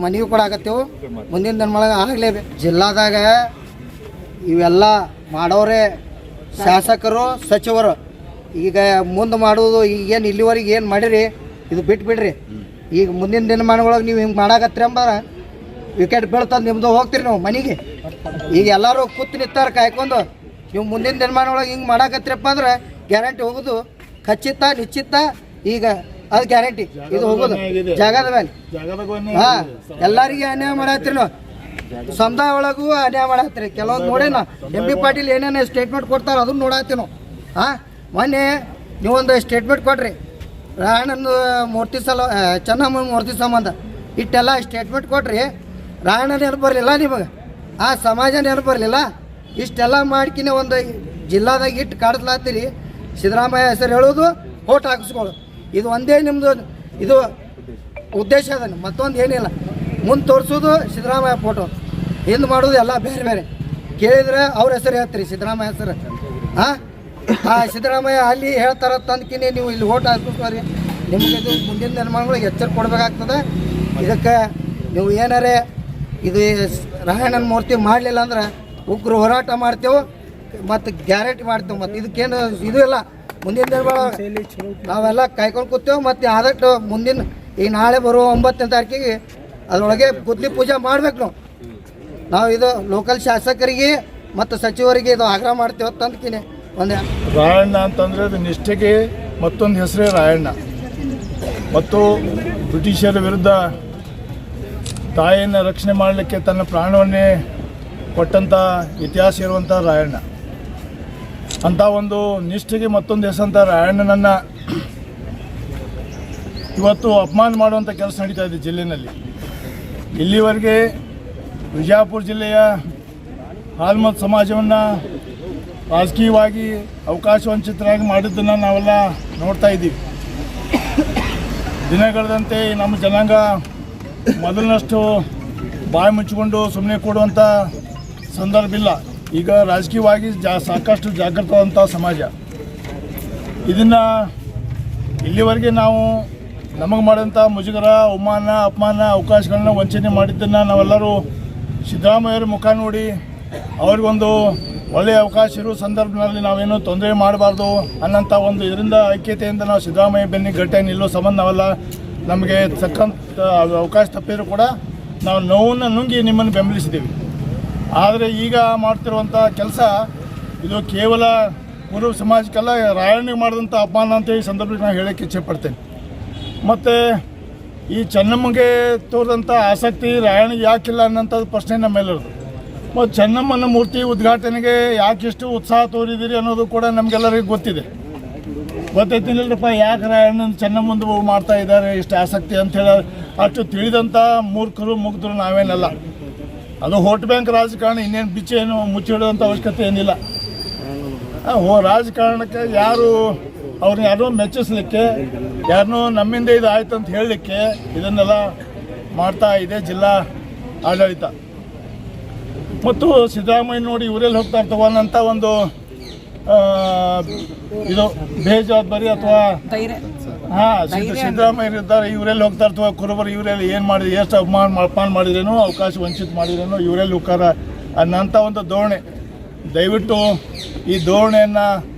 ಮನವಿ ಕೂಡ ಆಗತ್ತೇವೆ. ಮುಂದಿನ ನಿರ್ಮಾಣ ಆಗಲೇಬೇಕು. ಜಿಲ್ಲಾದಾಗ ಇವೆಲ್ಲ ಮಾಡೋರೇ ಶಾಸಕರು ಸಚಿವರು. ಈಗ ಮುಂದೆ ಮಾಡೋದು ಈಗೇನು ಇಲ್ಲಿವರೆಗೆ ಏನು ಮಾಡಿರಿ ಇದು ಬಿಟ್ಬಿಡ್ರಿ. ಈಗ ಮುಂದಿನ ದಿನಮಾನಗಳೊಳಗೆ ನೀವು ಹಿಂಗೆ ಮಾಡಾಕತ್ರಿ ಅಂಬಾರ ವಿಕೆಟ್ ಬೀಳ್ತಂದು ನಿಮ್ಮದು ಹೋಗ್ತೀರಿ ನಾವು ಮನೆಗೆ. ಈಗ ಎಲ್ಲರೂ ಕೂತು ನಿಂತಾರೆ ಕಾಯ್ಕೊಂಡು. ನೀವು ಮುಂದಿನ ದಿನಮಾನೊಳಗೆ ಹಿಂಗೆ ಮಾಡಾಕತ್ರಿಪ್ಪ ಅಂದ್ರೆ ಗ್ಯಾರಂಟಿ ಹೋಗೋದು ಖಚಿತ ನಿಶ್ಚಿತ. ಈಗ ಅದು ಗ್ಯಾರಂಟಿ ಇದು ಹೋಗೋದು ಜಾಗದ ಮೇಲೆ. ಹಾಂ, ಎಲ್ಲರಿಗೆ ಅನ್ಯಾಯ ಮಾಡತ್ತೀರಿ ನಾವು. ಸಮುದಾಯ ಒಳಗೂ ಅನ್ಯಾಯ ಮಾಡತ್ತೀರಿ. ಕೆಲವೊಂದು ನೋಡೇನ MP ಪಾಟೀಲ್ ಏನೇನು ಸ್ಟೇಟ್ಮೆಂಟ್ ಕೊಡ್ತಾರೆ ಅದನ್ನು ನೋಡತ್ತೀವಿ ನಾವು. ಹಾಂ, ಮೊನ್ನೆ ನೀವೊಂದು ಸ್ಟೇಟ್ಮೆಂಟ್ ಕೊಡ್ರಿ ರಾಯಣ್ಣನ ಮೂರ್ತಿ ಚೆನ್ನಮ್ಮನ ಮೂರ್ತಿ ಸಂಬಂಧ ಇಟ್ಟೆಲ್ಲ ಸ್ಟೇಟ್ಮೆಂಟ್ ಕೊಟ್ರಿ. ರಾಯಣ್ಣ ನೆನಪು ಬರಲಿಲ್ಲ ನಿಮಗೆ, ಆ ಸಮಾಜ ನೆನಪು ಬರಲಿಲ್ಲ. ಇಷ್ಟೆಲ್ಲ ಮಾಡ್ಕಿನೇ ಒಂದು ಜಿಲ್ಲಾದಾಗ ಇಟ್ಟು ಕಾಡಿಸ್ಲಾತ್ತೀರಿ. ಸಿದ್ದರಾಮಯ್ಯ ಹೆಸರು ಹೇಳೋದು, ಓಟ್ ಹಾಕಿಸ್ಕೊಳ್ಳೋದು, ಇದು ಒಂದೇ ನಿಮ್ಮದು ಇದು ಉದ್ದೇಶ ಅದ. ಮತ್ತೊಂದು ಏನಿಲ್ಲ. ಮುಂದೆ ತೋರಿಸೋದು ಸಿದ್ದರಾಮಯ್ಯ ಫೋಟೋ, ಹಿಂದೆ ಮಾಡೋದು ಎಲ್ಲ ಬೇರೆ ಬೇರೆ. ಕೇಳಿದ್ರೆ ಅವ್ರ ಹೆಸರು ಹೇಳ್ತೀರಿ, ಸಿದ್ದರಾಮಯ್ಯ ಹೆಸರು. ಹಾಂ, ಸಿದ್ದರಾಮಯ್ಯ ಅಲ್ಲಿ ಹೇಳ್ತಾರ ತಂದ್ಕಿನಿ ನೀವು ಇಲ್ಲಿ ಓಟ್ ಹಾಕ್ಬಿಟ್ರಿ. ನಿಮಗೆ ಇದು ಮುಂದಿನ ನಿರ್ಮಾಣಗಳಿಗೆ ಎಚ್ಚರ ಕೊಡಬೇಕಾಗ್ತದೆ. ಇದಕ್ಕೆ ನೀವು ಏನಾರೇ ಇದು ರಾಯಣ್ಣನ ಮೂರ್ತಿ ಮಾಡಲಿಲ್ಲ ಅಂದ್ರೆ ಉಗ್ರ ಹೋರಾಟ ಮಾಡ್ತೇವೆ ಮತ್ತು ಗ್ಯಾರಂಟಿ ಮಾಡ್ತೇವೆ. ಮತ್ತು ಇದಕ್ಕೇನು ಇದು ಇಲ್ಲ. ಮುಂದಿನ ನಿರ್ಮಾಣ ನಾವೆಲ್ಲ ಕಾಯ್ಕೊಂಡು ಕೂತೇವೆ. ಮತ್ತು ಆದಷ್ಟು ಮುಂದಿನ ಈಗ ನಾಳೆ ಬರುವ 9ನೇ ತಾರೀಕಿಗೆ ಅದರೊಳಗೆ ಗುದ್ಲಿ ಪೂಜೆ ಮಾಡ್ಬೇಕು ನಾವು. ಇದು ಲೋಕಲ್ ಶಾಸಕರಿಗೆ ಮತ್ತು ಸಚಿವರಿಗೆ ಇದು ಆಗ್ರಹ ಮಾಡ್ತೇವೆ ತಂದ್ಕಿನಿ. ಒಂದೇ ರಾಯಣ್ಣ ಅಂತಂದರೆ ಅದು ನಿಷ್ಠೆಗೆ ಮತ್ತೊಂದು ಹೆಸರೇ ರಾಯಣ್ಣ. ಮತ್ತು ಬ್ರಿಟಿಷರ ವಿರುದ್ಧ ತಾಯಿಯನ್ನು ರಕ್ಷಣೆ ಮಾಡಲಿಕ್ಕೆ ತನ್ನ ಪ್ರಾಣವನ್ನೇ ಕೊಟ್ಟಂಥ ಇತಿಹಾಸ ಇರುವಂಥ ರಾಯಣ್ಣ. ಅಂಥ ಒಂದು ನಿಷ್ಠೆಗೆ ಮತ್ತೊಂದು ಹೆಸರಂಥ ರಾಯಣ್ಣನನ್ನು ಇವತ್ತು ಅಪಮಾನ ಮಾಡುವಂಥ ಕೆಲಸ ನಡೀತಾ ಇದೆ ಜಿಲ್ಲೆಯಲ್ಲಿ. ಇಲ್ಲಿವರೆಗೆ ವಿಜಯಪುರ ಜಿಲ್ಲೆಯ ಹಾಲ್ಮತ್ ಸಮಾಜವನ್ನು ರಾಜಕೀಯವಾಗಿ ಅವಕಾಶ ವಂಚಿತರಾಗಿ ಮಾಡಿದ್ದನ್ನು ನಾವೆಲ್ಲ ನೋಡ್ತಾ ಇದ್ದೀವಿ. ದಿನಗಳದಂತೆ ನಮ್ಮ ಜನಾಂಗ ಮೊದಲಿನಷ್ಟು ಬಾಯಿ ಮುಚ್ಚಿಕೊಂಡು ಸುಮ್ಮನೆ ಕೊಡುವಂಥ ಸಂದರ್ಭ ಇಲ್ಲ. ಈಗ ರಾಜಕೀಯವಾಗಿ ಸಾಕಷ್ಟು ಜಾಗೃತವಾದಂಥ ಸಮಾಜ. ಇದನ್ನು ಇಲ್ಲಿವರೆಗೆ ನಾವು ನಮಗೆ ಮಾಡಿದಂಥ ಮುಜುಗರ, ಅವಮಾನ, ಅಪಮಾನ, ಅವಕಾಶಗಳನ್ನ ವಂಚನೆ ಮಾಡಿದ್ದನ್ನು ನಾವೆಲ್ಲರೂ ಸಿದ್ದರಾಮಯ್ಯವ್ರ ಮುಖ ನೋಡಿ ಅವ್ರಿಗೊಂದು ಒಳ್ಳೆಯ ಅವಕಾಶ ಇರೋ ಸಂದರ್ಭದಲ್ಲಿ ನಾವೇನು ತೊಂದರೆ ಮಾಡಬಾರ್ದು ಅನ್ನೋಂಥ ಒಂದು ಇದರಿಂದ ಐಕ್ಯತೆಯಿಂದ ನಾವು ಸಿದ್ದರಾಮಯ್ಯ ಬೆನ್ನಿಗೆ ಗಟ್ಟಿಯಾಗಿ ನಿಲ್ಲೋ ಸಂಬಂಧ ನಾವೆಲ್ಲ ನಮಗೆ ತಕ್ಕಂಥ ಅವಕಾಶ ತಪ್ಪಿದ್ರು ಕೂಡ ನಾವು ನೋವನ್ನು ನುಂಗಿ ನಿಮ್ಮನ್ನು ಬೆಂಬಲಿಸಿದ್ದೀವಿ. ಆದರೆ ಈಗ ಮಾಡ್ತಿರುವಂಥ ಕೆಲಸ ಇದು ಕೇವಲ ಕುರುಬ ಸಮಾಜಕ್ಕೆಲ್ಲ ರಾಯಣ್ಣಿಗೆ ಮಾಡಿದಂಥ ಅಪಮಾನ ಅಂತ ಈ ಸಂದರ್ಭದಲ್ಲಿ ನಾನು ಹೇಳೋಕ್ಕೆ ಇಚ್ಛೆಪಡ್ತೇನೆ. ಮತ್ತು ಈ ಚೆನ್ನಮ್ಮಗೆ ತೋರಿದಂಥ ಆಸಕ್ತಿ ರಾಯಣ್ಣಿಗೆ ಯಾಕಿಲ್ಲ ಅನ್ನೋಂಥದ್ದು ಪ್ರಶ್ನೆ ನಮ್ಮೆಲ್ಲರದು. ಮತ್ತು ಚೆನ್ನಮ್ಮನ ಮೂರ್ತಿ ಉದ್ಘಾಟನೆಗೆ ಯಾಕೆಷ್ಟು ಉತ್ಸಾಹ ತೋರಿದಿರಿ ಅನ್ನೋದು ಕೂಡ ನಮಗೆಲ್ಲರಿಗೂ ಗೊತ್ತಿದೆ. ಗೊತ್ತೈತಿಲ್ಲಪ್ಪ ಯಾಕೆ ರಾಯಣ್ಣನ ಚೆನ್ನಮ್ಮಂದು ಮಾಡ್ತಾ ಇದ್ದಾರೆ ಇಷ್ಟು ಆಸಕ್ತಿ ಅಂಥೇಳಿ ಅಷ್ಟು ತಿಳಿದಂಥ ಮೂರ್ಖರು ಮುಗ್ಧರು ನಾವೇನಲ್ಲ. ಅದು ವೋಟ್ ಬ್ಯಾಂಕ್ ರಾಜಕಾರಣ, ಇನ್ನೇನು ಬಿಚ್ಚೇನು ಮುಚ್ಚಿಡೋಂಥ ಅವಶ್ಯಕತೆ ಏನಿಲ್ಲ. ರಾಜಕಾರಣಕ್ಕೆ ಅವ್ರನ್ನ ಯಾರೋ ಮೆಚ್ಚಿಸ್ಲಿಕ್ಕೆ, ಯಾರನ್ನೋ ನಮ್ಮಿಂದ ಇದು ಆಯ್ತು ಅಂತ ಹೇಳಲಿಕ್ಕೆ ಇದನ್ನೆಲ್ಲ ಮಾಡ್ತಾ ಇದೆ ಜಿಲ್ಲಾ ಆಡಳಿತ. ಮತ್ತು ಸಿದ್ದರಾಮಯ್ಯ ನೋಡಿ ಇವರೆಲ್ಲಿ ಹೋಗ್ತಾ ಇರ್ತವ ಅನ್ನೋಂಥ ಒಂದು ಇದು ಬೇಜವಾಬ್ದಾರಿ ಅಥವಾ ಸಿದ್ದರಾಮಯ್ಯ ಇದ್ದಾರೆ ಇವರೆಲ್ಲಿ ಹೋಗ್ತಾ ಇರ್ತವ, ಕುರುಬರು ಇವರೆಲ್ಲಿ ಏನು ಮಾಡಿದ್ರು, ಎಷ್ಟು ಅಪಮಾನ ಮಾಡಿದ್ರೇನೋ, ಅವಕಾಶ ವಂಚಿತ ಮಾಡಿದ್ರೇನೋ, ಇವರೆಲ್ಲಿ ಹೋಗ್ತಾರ ಅನ್ನೋಂಥ ಒಂದು ಧೋರಣೆ. ದಯವಿಟ್ಟು ಈ ಧೋರಣೆಯನ್ನು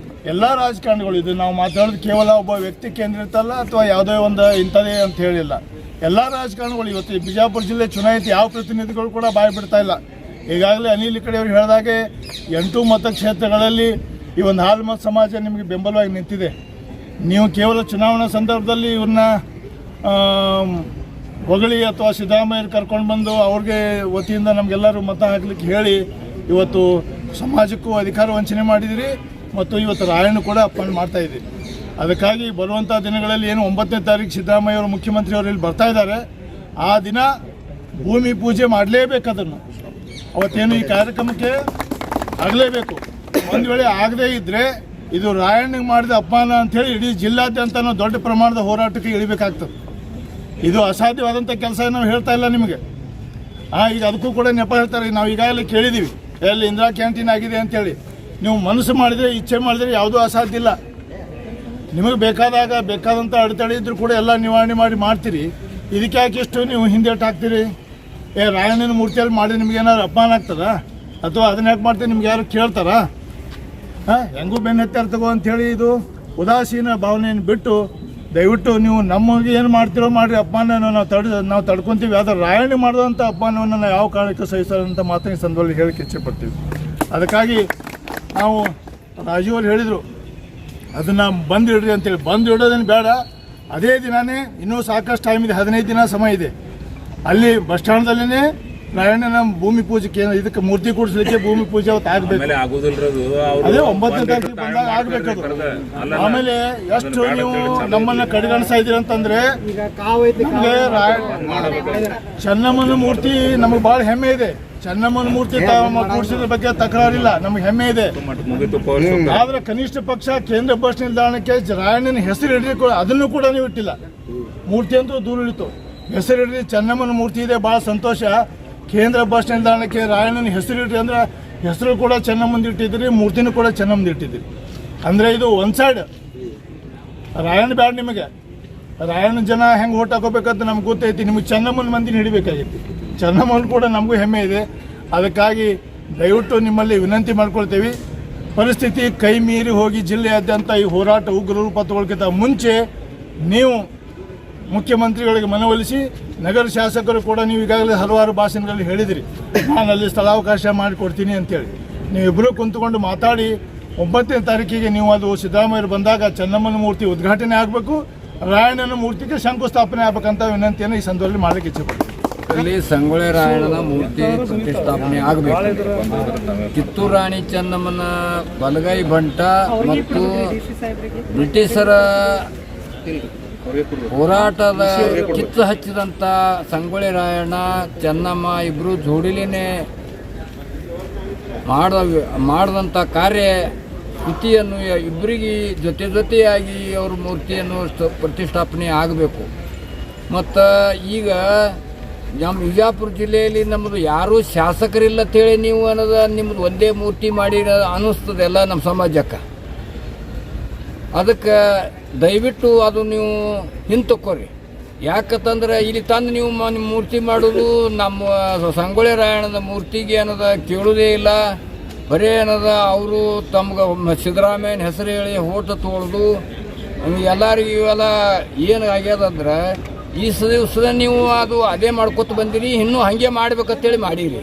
ಎಲ್ಲ ರಾಜಕಾರಣಿಗಳು, ಇದು ನಾವು ಮಾತಾಡೋದು ಕೇವಲ ಒಬ್ಬ ವ್ಯಕ್ತಿ ಕೇಂದ್ರಿತ ಅಲ್ಲ ಅಥವಾ ಯಾವುದೇ ಒಂದು ಇಂಥದೇ ಅಂತ ಹೇಳಿಲ್ಲ. ಎಲ್ಲ ರಾಜಕಾರಣಿಗಳು ಇವತ್ತು ಈ ಬಿಜಾಪುರ ಜಿಲ್ಲೆ ಚುನಾಯಿತ ಯಾವ ಪ್ರತಿನಿಧಿಗಳು ಕೂಡ ಬಾಯಿ ಬಿಡ್ತಾ ಇಲ್ಲ. ಈಗಾಗಲೇ ಅನಿಲ್ ಕಡೆ ಅವರು ಹೇಳಿದಾಗೆ 8 ಮತಕ್ಷೇತ್ರಗಳಲ್ಲಿ ಈ ಒಂದು ಹಾಲ್ಮತ ಸಮಾಜ ನಿಮಗೆ ಬೆಂಬಲವಾಗಿ ನಿಂತಿದೆ. ನೀವು ಕೇವಲ ಚುನಾವಣಾ ಸಂದರ್ಭದಲ್ಲಿ ಇವ್ರನ್ನ ಹೊಗಳಿ ಅಥವಾ ಸಿದ್ದರಾಮಯ್ಯ ಕರ್ಕೊಂಡು ಬಂದು ಅವ್ರಿಗೆ ವತಿಯಿಂದ ನಮಗೆಲ್ಲರೂ ಮತ ಹಾಕ್ಲಿಕ್ಕೆ ಹೇಳಿ ಇವತ್ತು ಸಮಾಜಕ್ಕೂ ಅಧಿಕಾರ ವಂಚನೆ ಮಾಡಿದಿರಿ ಮತ್ತು ಇವತ್ತು ರಾಯಣ್ಣ ಕೂಡ ಅಪ್ಪಣೆ ಮಾಡ್ತಾಯಿದ್ದೀರಿ. ಅದಕ್ಕಾಗಿ ಬರುವಂಥ ದಿನಗಳಲ್ಲಿ ಏನು 9ನೇ ತಾರೀಕು ಸಿದ್ದರಾಮಯ್ಯ ಅವರು ಮುಖ್ಯಮಂತ್ರಿಯವರು ಇಲ್ಲಿ ಬರ್ತಾ ಇದ್ದಾರೆ, ಆ ದಿನ ಭೂಮಿ ಪೂಜೆ ಮಾಡಲೇಬೇಕು. ಅದನ್ನು ಅವತ್ತೇನು ಈ ಕಾರ್ಯಕ್ರಮಕ್ಕೆ ಆಗಲೇಬೇಕು. ಒಂದು ವೇಳೆ ಆಗದೇ ಇದ್ದರೆ ಇದು ರಾಯಣ್ಣಗೆ ಮಾಡಿದ ಅಪಮಾನ ಅಂಥೇಳಿ ಇಡೀ ಜಿಲ್ಲಾದ್ಯಂತ ನಾವು ದೊಡ್ಡ ಪ್ರಮಾಣದ ಹೋರಾಟಕ್ಕೆ ಇಳಿಬೇಕಾಗ್ತದೆ. ಇದು ಅಸಾಧ್ಯವಾದಂಥ ಕೆಲಸ ನಾವು ಹೇಳ್ತಾ ಇಲ್ಲ ನಿಮಗೆ. ಈಗ ಅದಕ್ಕೂ ಕೂಡ ನೆಪ ಹೇಳ್ತಾರೆ. ನಾವು ಈಗಾಗಲೇ ಕೇಳಿದ್ದೀವಿ ಎಲ್ಲಿ ಇಂದಿರಾ ಕ್ಯಾಂಟೀನ್ ಆಗಿದೆ ಅಂಥೇಳಿ. ನೀವು ಮನಸ್ಸು ಮಾಡಿದರೆ, ಇಚ್ಛೆ ಮಾಡಿದರೆ ಯಾವುದೂ ಅಸಾಧ್ಯ ಇಲ್ಲ. ನಿಮಗೆ ಬೇಕಾದಾಗ ಬೇಕಾದಂಥ ಅಡೆತಡೆ ಇದ್ದರೂ ಕೂಡ ಎಲ್ಲ ನಿವಾರಣೆ ಮಾಡ್ತೀರಿ. ಇದಕ್ಕೆ ಯಾಕಿಷ್ಟು ನೀವು ಹಿಂದೇಟು ಹಾಕ್ತೀರಿ? ರಾಯಣ್ಣನ ಮೂರ್ತಿಯಲ್ಲಿ ಮಾಡಿ ನಿಮ್ಗೆ ಏನಾದ್ರು ಅಪಮಾನ ಆಗ್ತದ? ಅಥವಾ ಅದನ್ನ ಯಾಕೆ ಮಾಡ್ತೀರಿ? ನಿಮ್ಗೆ ಯಾರು ಕೇಳ್ತಾರಾ? ಹೆಂಗೂ ಬೆನ್ನತ್ತಾರ ತಗೋ ಅಂಥೇಳಿ ಇದು ಉದಾಸೀನ ಭಾವನೆಯನ್ನು ಬಿಟ್ಟು ದಯವಿಟ್ಟು ನೀವು ನಮಗೆ ಏನು ಮಾಡ್ತಿರೋ ಮಾಡಿರಿ. ಅಪಮಾನವನ್ನು ನಾವು ತಡ್ಕೊತೀವಿ. ಆದರೆ ರಾಯಣ್ಣ ಮಾಡಿದಂಥ ಅಪಮಾನವನ್ನು ನಾವು ಯಾವ ಕಾರಣಕ್ಕೆ ಸಹಿಸೋದಂಥ ಮಾತನ್ನ ಈ ಸಂದರ್ಭದಲ್ಲಿ ಹೇಳಕ್ಕೆ ಇಚ್ಛೆಪಡ್ತೀವಿ. ಅದಕ್ಕಾಗಿ ನಾವು ರಾಜೀವ್ ಅವರು ಹೇಳಿದರು ಅದನ್ನು ಬಂದಿಡ್ರಿ ಅಂತೇಳಿ. ಬಂದು ಇಡೋದೇನು ಬೇಡ, ಅದೇ ದಿನವೇ ಇನ್ನೂ ಸಾಕಷ್ಟು ಟೈಮ್ ಇದೆ, 15 ದಿನ ಸಮಯ ಇದೆ. ಅಲ್ಲಿ ಬಸ್ ಸ್ಟ್ಯಾಂಡ್ದಲ್ಲೇ ರಾಯಣ್ಣನ ಭೂಮಿ ಪೂಜೆಗೆ ಇದಕ್ಕೆ ಮೂರ್ತಿ ಕೂಡಿಸ್ಲಿಕ್ಕೆ ಭೂಮಿ ಪೂಜೆ ಅವತ್ತು ಆಗಬೇಕು. ಅದೇ 9ನೇ ತಾರೀಕಿಗೆ ಬಂದಾಗ ಆಗಬೇಕದು. ಆಮೇಲೆ ಎಷ್ಟು ನೀವು ನಮ್ಮನ್ನು ಕಡೆಗಣಿಸ್ತಾ ಇದ್ದೀರಿ ಅಂತಂದರೆ, ನಮಗೆ ಚೆನ್ನಮ್ಮನ ಮೂರ್ತಿ ನಮಗೆ ಭಾಳ ಹೆಮ್ಮೆ ಇದೆ. ಚೆನ್ನಮ್ಮನ ಮೂರ್ತಿ ಕೂಡಿಸಿದ ಬಗ್ಗೆ ತಕರಾರಿಲ್ಲ, ನಮಗೆ ಹೆಮ್ಮೆ ಇದೆ. ಆದರೆ ಕನಿಷ್ಠ ಪಕ್ಷ ಕೇಂದ್ರ ಬಸ್ ನಿಲ್ದಾಣಕ್ಕೆ ರಾಯಣ್ಣನ ಹೆಸರು ಇಡ್ರಿ, ಅದನ್ನು ಕೂಡ ನೀವು ಇಟ್ಟಿಲ್ಲ. ಮೂರ್ತಿ ಅಂತೂ ದೂರ ಇಳಿತು. ಹೆಸರು ಇಡ್ರಿ, ಚೆನ್ನಮ್ಮನ ಮೂರ್ತಿ ಇದೆ, ಭಾಳ ಸಂತೋಷ. ಕೇಂದ್ರ ಬಸ್ ನಿಲ್ದಾಣಕ್ಕೆ ರಾಯಣ್ಣನ ಹೆಸರು ಇಡ್ರಿ ಅಂದ್ರೆ ಹೆಸರು ಕೂಡ ಚೆನ್ನಮ್ಮಂದು ಇಟ್ಟಿದ್ದೀರಿ, ಮೂರ್ತಿನೂ ಕೂಡ ಚೆನ್ನಮ್ಮಂದು ಇಟ್ಟಿದ್ದೀರಿ. ಅಂದರೆ ಇದು ಒಂದು ಸೈಡ್ ರಾಯಣ್ಣ ಬ್ಯಾಡ. ನಿಮಗೆ ರಾಯಣ್ಣ ಜನ ಹೆಂಗೆ ಓಟ್ ಹಾಕೋಬೇಕಂತ ನಮ್ಗೆ ಗೊತ್ತೈತಿ. ನಿಮಗೆ ಚೆನ್ನಮ್ಮನ ಮಂದಿನ ಹಿಡಿಬೇಕಾಗಿತ್ತು. ಚೆನ್ನಮ್ಮನ ಕೂಡ ನಮಗೂ ಹೆಮ್ಮೆ ಇದೆ. ಅದಕ್ಕಾಗಿ ದಯವಿಟ್ಟು ನಿಮ್ಮಲ್ಲಿ ವಿನಂತಿ ಮಾಡ್ಕೊಳ್ತೀವಿ, ಪರಿಸ್ಥಿತಿ ಕೈ ಮೀರಿ ಹೋಗಿ ಜಿಲ್ಲೆಯಾದ್ಯಂತ ಈ ಹೋರಾಟ ಉಗ್ರ ರೂಪ ತಗೊಳ್ಕಿಂತ ಮುಂಚೆ ನೀವು ಮುಖ್ಯಮಂತ್ರಿಗಳಿಗೆ ಮನವೊಲಿಸಿ, ನಗರ ಶಾಸಕರು ಕೂಡ ನೀವು ಈಗಾಗಲೇ ಹಲವಾರು ಭಾಷಣಗಳಲ್ಲಿ ಹೇಳಿದಿರಿ, ನಾನು ಅಲ್ಲಿ ಸ್ಥಳಾವಕಾಶ ಮಾಡಿಕೊಡ್ತೀನಿ ಅಂತೇಳಿ. ನೀವಿಬ್ಬರು ಕುಂತ್ಕೊಂಡು ಮಾತಾಡಿ 9ನೇ ತಾರೀಕಿಗೆ ನೀವು ಅದು ಸಿದ್ದರಾಮಯ್ಯರು ಬಂದಾಗ ಚೆನ್ನಮ್ಮನ ಮೂರ್ತಿ ಉದ್ಘಾಟನೆ ಆಗಬೇಕು, ರಾಯಣ್ಣನ ಮೂರ್ತಿಗೆ ಶಂಕುಸ್ಥಾಪನೆ ಆಗಬೇಕಂತ ವಿನಂತಿಯನ್ನು ಈ ಸಂದರ್ಭದಲ್ಲಿ ಮಾಡಲಿಕ್ಕೆ ಇಚ್ಛೆಪಡ್ತೀನಿ. ಇಲ್ಲಿ ಸಂಗೊಳ್ಳಿ ರಾಯಣ್ಣನ ಮೂರ್ತಿ ಪ್ರತಿಷ್ಠಾಪನೆ ಆಗಬೇಕು. ಕಿತ್ತೂರು ರಾಣಿ ಚೆನ್ನಮ್ಮನ ಬಲಗೈ ಬಂಟ ಮತ್ತು ಬ್ರಿಟಿಷರ ಹೋರಾಟದ ಕಿತ್ತು ಹಚ್ಚಿದಂಥ ಸಂಗೊಳ್ಳಿ ರಾಯಣ್ಣ ಚೆನ್ನಮ್ಮ ಇಬ್ಬರು ಜೋಡಿಲಿನೇ ಮಾಡಿದಂಥ ಕಾರ್ಯ ಕೃತಿಯನ್ನು ಇಬ್ಬರಿಗೆ ಜೊತೆಯಾಗಿ ಅವ್ರ ಮೂರ್ತಿಯನ್ನು ಪ್ರತಿಷ್ಠಾಪನೆ ಆಗಬೇಕು. ಮತ್ತು ಈಗ ನಮ್ಮ ವಿಜಯಪುರ ಜಿಲ್ಲೆಯಲ್ಲಿ ನಮ್ಮದು ಯಾರೂ ಶಾಸಕರಿಲ್ಲ ಅಂತೇಳಿ ನೀವು ಅನ್ನೋದು ನಿಮ್ಮದು ಒಂದೇ ಮೂರ್ತಿ ಮಾಡಿ ಅನ್ನಿಸ್ತದೆ ಎಲ್ಲ ನಮ್ಮ ಸಮಾಜಕ್ಕೆ. ಅದಕ್ಕೆ ದಯವಿಟ್ಟು ಅದು ನೀವು ಹಿಂತಕ್ಕೋರಿ. ಯಾಕಂತಂದ್ರೆ ಇಲ್ಲಿ ತಂದು ನೀವು ನಿಮ್ಮ ಮೂರ್ತಿ ಮಾಡೋದು ನಮ್ಮ ಸಂಗೊಳ್ಳಿ ರಾಯಣ್ಣದ ಮೂರ್ತಿಗೆ ಅನ್ನೋದು ಕೇಳೋದೇ ಇಲ್ಲ. ಬರೀ ಅನ್ನೋದ ಅವರು ತಮ್ಗೆ ಸಿದ್ದರಾಮಯ್ಯನ ಹೆಸರು ಹೇಳಿ ಓಟ ತೊಗೊಳ್ಳೋದು ಎಲ್ಲರಿಗೂ ಇವೆಲ್ಲ ಏನು ಆಗ್ಯದಂದ್ರೆ ಈ ದಿವಸದ ನೀವು ಅದು ಅದೇ ಮಾಡ್ಕೊತ ಬಂದಿರಿ, ಇನ್ನೂ ಹಾಗೆ ಮಾಡ್ಬೇಕಂತೇಳಿ ಮಾಡಿರಿ.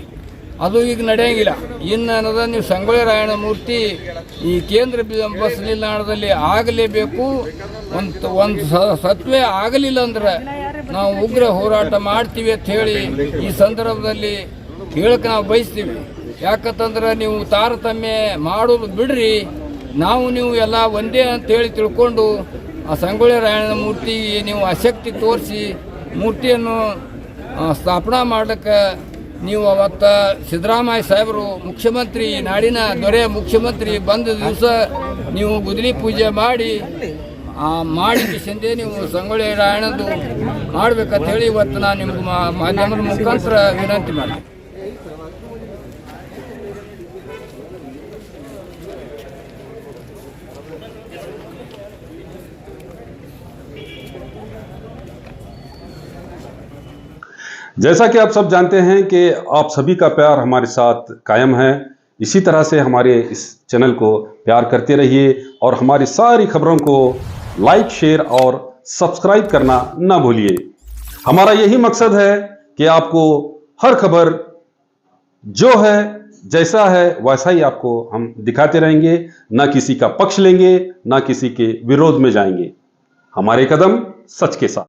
ಅದು ಈಗ ನಡೆಯಂಗಿಲ್ಲ. ಇನ್ನು ಅನ್ನೋದ ನೀವು ಸಂಗೊಳ್ಳಿ ರಾಯಣ್ಣ ಮೂರ್ತಿ ಈ ಕೇಂದ್ರ ಬಸ್ ನಿಲ್ದಾಣದಲ್ಲಿ ಆಗಲೇಬೇಕು. ಒಂದು ಸತ್ವೇ ಆಗಲಿಲ್ಲ ಅಂದ್ರೆ ನಾವು ಉಗ್ರ ಹೋರಾಟ ಮಾಡ್ತೀವಿ ಅಂತ ಹೇಳಿ ಈ ಸಂದರ್ಭದಲ್ಲಿ ಹೇಳಕ್ಕೆ ನಾವು ಬಯಸ್ತೀವಿ. ಯಾಕಂತಂದ್ರೆ ನೀವು ತಾರತಮ್ಯ ಮಾಡೋದು ಬಿಡ್ರಿ, ನೀವು ಎಲ್ಲ ಒಂದೇ ಅಂತೇಳಿ ತಿಳ್ಕೊಂಡು ಆ ಸಂಗೊಳ್ಳಿ ರಾಯಣ್ಣನ ಮೂರ್ತಿಗೆ ನೀವು ಆಸಕ್ತಿ ತೋರಿಸಿ ಮೂರ್ತಿಯನ್ನು ಸ್ಥಾಪನಾ ಮಾಡಕ್ಕೆ ನೀವು ಅವತ್ತು ಸಿದ್ದರಾಮಯ್ಯ ಸಾಹೇಬರು ಮುಖ್ಯಮಂತ್ರಿ, ನಾಡಿನ ದೊರೆ ಮುಖ್ಯಮಂತ್ರಿ ಬಂದ ದಿವಸ ನೀವು ಗುದ್ದಲಿ ಪೂಜೆ ಮಾಡಿ ನೀವು ಸಂಗೊಳ್ಳಿ ರಾಯಣ್ಣದು ಮಾಡ್ಬೇಕಂತ ಹೇಳಿ ಇವತ್ತು ನಾನು ನಿಮ್ಗೆ ಮಾಧ್ಯಮದ ಮುಖಾಂತರ ವಿನಂತಿ ಮಾಡ್ತೀನಿ. जैसा कि आप सब जानते हैं कि आप सभी का प्यार हमारे साथ कायम है, इसी तरह से हमारे इस चैनल को प्यार करते रहिए और हमारी सारी खबरों को लाइक, शेयर और सब्सक्राइब करना ना भूलिए। हमारा यही मकसद है कि आपको हर खबर जो है, जैसा है वैसा ही आपको हम दिखाते रहेंगे, ना किसी का पक्ष लेंगे, ना किसी के विरोध में जाएंगे। हमारे कदम सच के साथ।